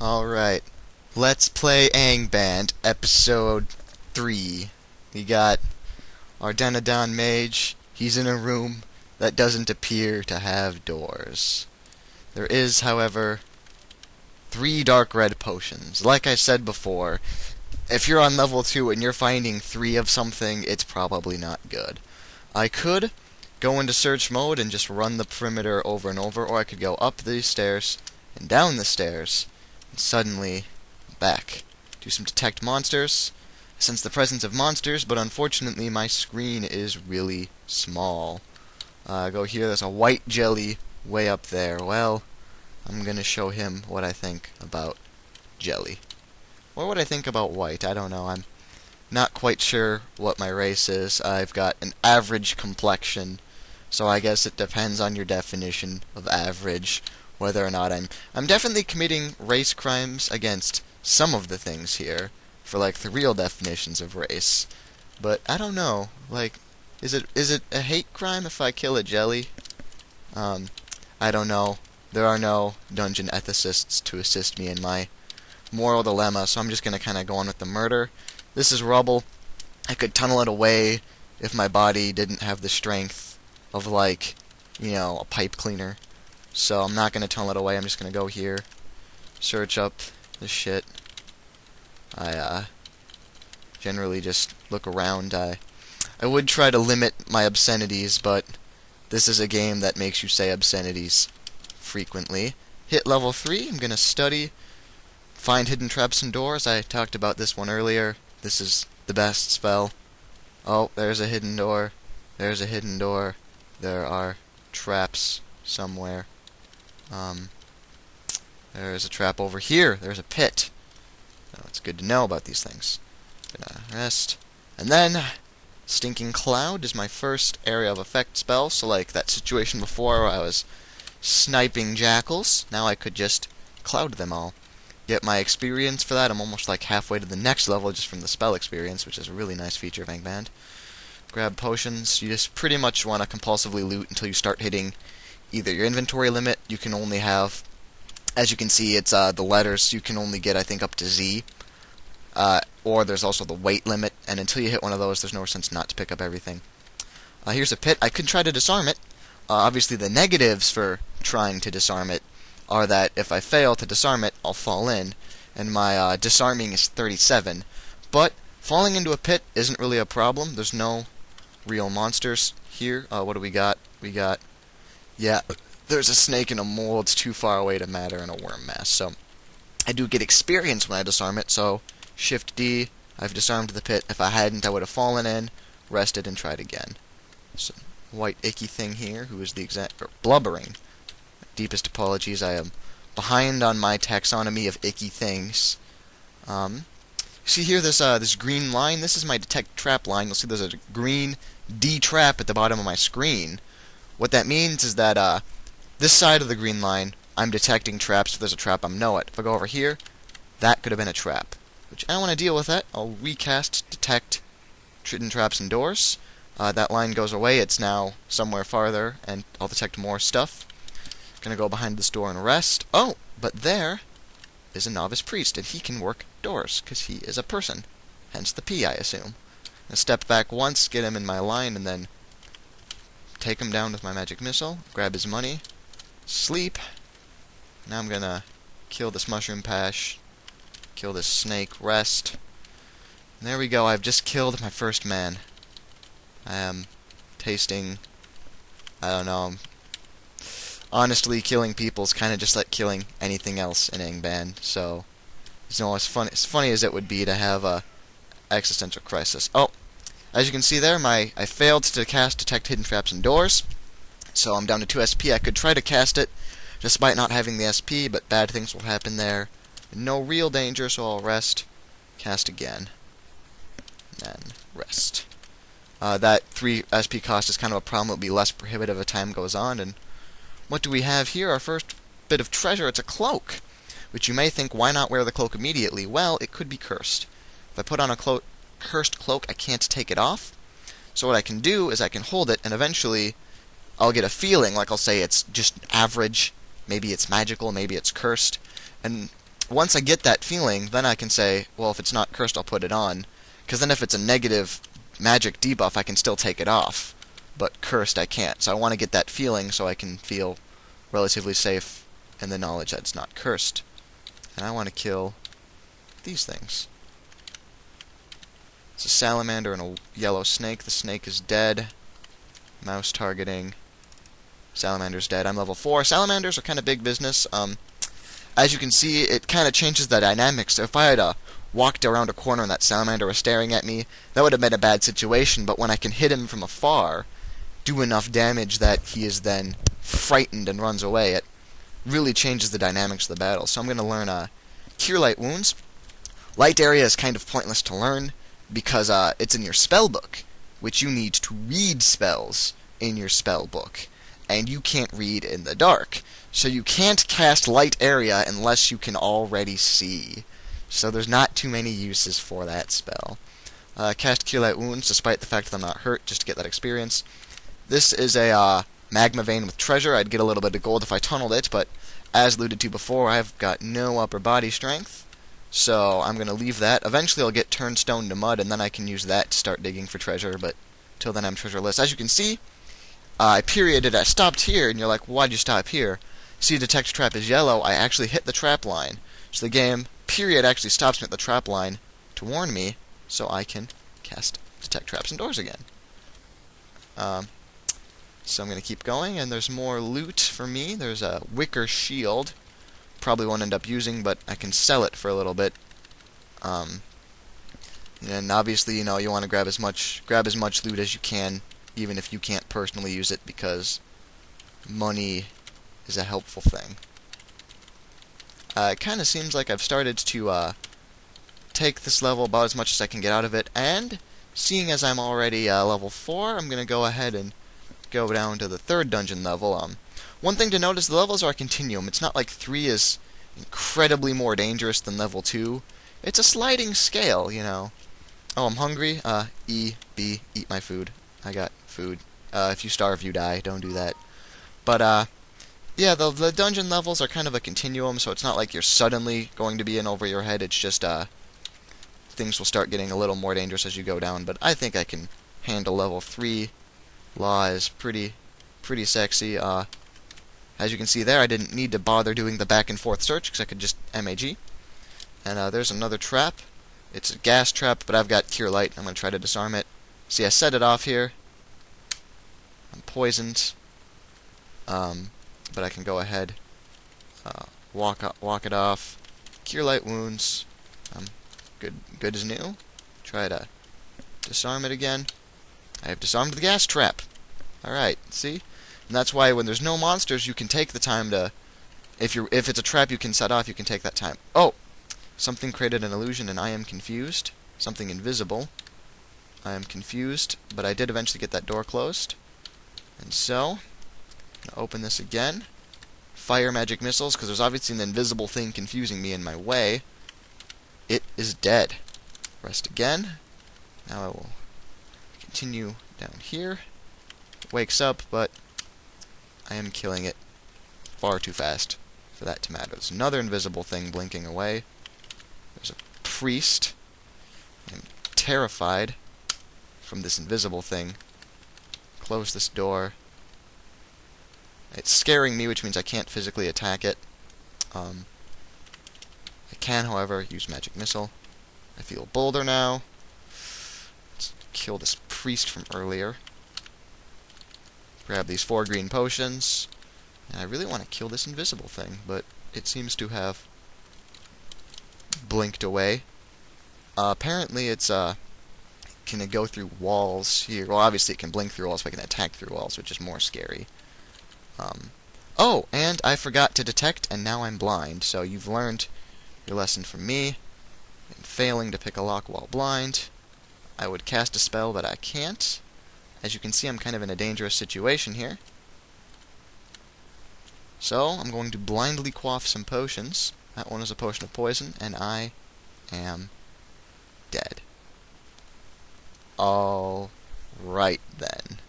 Alright, let's play Angband, episode 3. We got our Denadon mage. He's in a room that doesn't appear to have doors. There is, however, 3 dark red potions. Like I said before, if you're on level 2 and you're finding 3 of something, it's probably not good. I could go into search mode and just run the perimeter over and over, or I could go up these stairs and down the stairs and suddenly back. Do some detect monsters. I sense the presence of monsters, but unfortunately my screen is really small. Go here, there's a white jelly way up there. Well, I'm gonna show him what I think about jelly. Or what I think about white, I don't know. I'm not quite sure what my race is. I've got an average complexion, so I guess it depends on your definition of average, whether or not I'm definitely committing race crimes against some of the things here, for like the real definitions of race. But I don't know, like, is it a hate crime if I kill a jelly? I don't know. There are no dungeon ethicists to assist me in my moral dilemma, so I'm just gonna kinda go on with the murder. This is rubble. I could tunnel it away if my body didn't have the strength of, like, you know, a pipe cleaner. So I'm not going to tunnel it away. I'm just going to go here, search up this shit. I generally just look around. I would try to limit my obscenities, but this is a game that makes you say obscenities frequently. Hit level 3. I'm going to study, find hidden traps and doors. I talked about this one earlier. This is the best spell. Oh, there's a hidden door. There's a hidden door. There are traps somewhere. There's a trap over here. There's a pit. Oh, it's good to know about these things. Gonna rest. And then, Stinking Cloud is my first area of effect spell. So like that situation before where I was sniping jackals, now I could just cloud them all. Get my experience for that. I'm almost like halfway to the next level just from the spell experience, which is a really nice feature of Angband. Grab potions. You just pretty much want to compulsively loot until you start hitting either your inventory limit. You can only have, as you can see, it's the letters. You can only get, I think, up to Z. Or there's also the weight limit, and until you hit one of those, there's no sense not to pick up everything. Here's a pit. I could try to disarm it. Obviously, the negatives for trying to disarm it are that if I fail to disarm it, I'll fall in, and my disarming is 37. But falling into a pit isn't really a problem. There's no real monsters here. What do we got? Yeah, there's a snake and a mole. It's too far away to matter, and a worm mass. So I do get experience when I disarm it, so Shift D, I've disarmed the pit. If I hadn't, I would have fallen in, rested, and tried again. So, white icky thing here, who is the exact, blubbering. Deepest apologies, I am behind on my taxonomy of icky things. See here, this green line? This is my detect trap line. You'll see there's a green D trap at the bottom of my screen. What that means is that this side of the green line, I'm detecting traps. If there's a trap, I'm know it. If I go over here, that could have been a trap, which I don't want to deal with that. I'll recast detect hidden traps and doors. That line goes away. It's now somewhere farther, and I'll detect more stuff. Gonna go behind this door and rest. Oh, but there is a novice priest, and he can work doors, because he is a person. Hence the P, I assume. Gonna step back once, get him in my line, and then take him down with my magic missile, grab his money, sleep. Now I'm gonna kill this mushroom pash, kill this snake, rest. And there we go, I've just killed my first man. I am tasting, I don't know, honestly, killing people is kind of just like killing anything else in Angband, so it's not as funny as it would be to have a existential crisis. Oh, as you can see there, I failed to cast Detect Hidden Traps and Doors, so I'm down to 2 SP. I could try to cast it, despite not having the SP, but bad things will happen there. No real danger, so I'll rest, cast again, and then rest. That 3 SP cost is kind of a problem. It'll be less prohibitive as time goes on, and what do we have here? Our first bit of treasure. It's a cloak, which you may think, why not wear the cloak immediately? Well, it could be cursed. If I put on a cursed cloak, I can't take it off. So what I can do is I can hold it, and eventually I'll get a feeling, like I'll say it's just average, maybe it's magical, maybe it's cursed, and once I get that feeling, then I can say, well, if it's not cursed, I'll put it on. Because then if it's a negative magic debuff, I can still take it off. But cursed, I can't. So I want to get that feeling so I can feel relatively safe in the knowledge that it's not cursed. And I want to kill these things. It's a salamander and a yellow snake. The snake is dead. Mouse targeting. Salamander's dead. I'm level 4. Salamanders are kind of big business. As you can see, it kind of changes the dynamics. So if I had walked around a corner and that salamander was staring at me, that would have been a bad situation. But when I can hit him from afar, do enough damage that he is then frightened and runs away, it really changes the dynamics of the battle. So I'm going to learn Cure Light Wounds. Light Area is kind of pointless to learn because it's in your spell book, which you need to read spells in your spell book, and you can't read in the dark. So you can't cast Light Area unless you can already see. So there's not too many uses for that spell. Cast Cure Light Wounds, despite the fact that I'm not hurt, just to get that experience. This is a magma vein with treasure. I'd get a little bit of gold if I tunneled it, but as alluded to before, I've got no upper body strength, so I'm going to leave that. Eventually I'll get turned stone to mud, and then I can use that to start digging for treasure, but till then I'm treasureless. As you can see, I perioded. I stopped here, and you're like, why'd you stop here? See, detect trap is yellow. I actually hit the trap line. So the game, period, actually stops me at the trap line to warn me, so I can cast detect traps and doors again. So I'm going to keep going, and there's more loot for me. There's a wicker shield. Probably won't end up using, but I can sell it for a little bit. And obviously, you want to grab as much loot as you can, even if you can't personally use it, because money is a helpful thing. It kind of seems like I've started to take this level about as much as I can get out of it, and seeing as I'm already level 4, I'm going to go ahead and go down to the 3rd dungeon level. One thing to note is the levels are a continuum. It's not like 3 is incredibly more dangerous than level 2. It's a sliding scale, Oh, I'm hungry. E, B, eat my food. I got food. If you starve, you die. Don't do that. But, yeah, the dungeon levels are kind of a continuum, so it's not like you're suddenly going to be in over your head. It's just, things will start getting a little more dangerous as you go down, but I think I can handle level 3. Law is pretty sexy. As you can see there, I didn't need to bother doing the back and forth search, because I could just MAG. And there's another trap. It's a gas trap, but I've got Cure Light. I'm going to try to disarm it. See, I set it off here. I'm poisoned. But I can go ahead, walk it off. Cure Light Wounds. Good as new. Try to disarm it again. I have disarmed the gas trap. Alright, see? And that's why when there's no monsters, you can take the time to... If it's a trap you can set off, you can take that time. Oh! Something created an illusion and I am confused. Something invisible. I am confused, but I did eventually get that door closed. And so, I'm going to open this again. Fire magic missiles, because there's obviously an invisible thing confusing me in my way. It is dead. Rest again. Now I will continue down here. It wakes up, but I am killing it far too fast for that to matter. There's another invisible thing blinking away. There's a priest. I'm terrified from this invisible thing. Close this door. It's scaring me, which means I can't physically attack it. I can, however, use Magic Missile. I feel bolder now. Let's kill this priest from earlier. Grab these 4 green potions. And I really want to kill this invisible thing, but it seems to have blinked away. Apparently it's can it go through walls here? Well, obviously it can blink through walls, but it can attack through walls, which is more scary. Oh, and I forgot to detect, and now I'm blind. So you've learned your lesson from me. In failing to pick a lock while blind, I would cast a spell, but I can't. As you can see, I'm kind of in a dangerous situation here. So, I'm going to blindly quaff some potions. That one is a potion of poison, and I am dead. All right, then.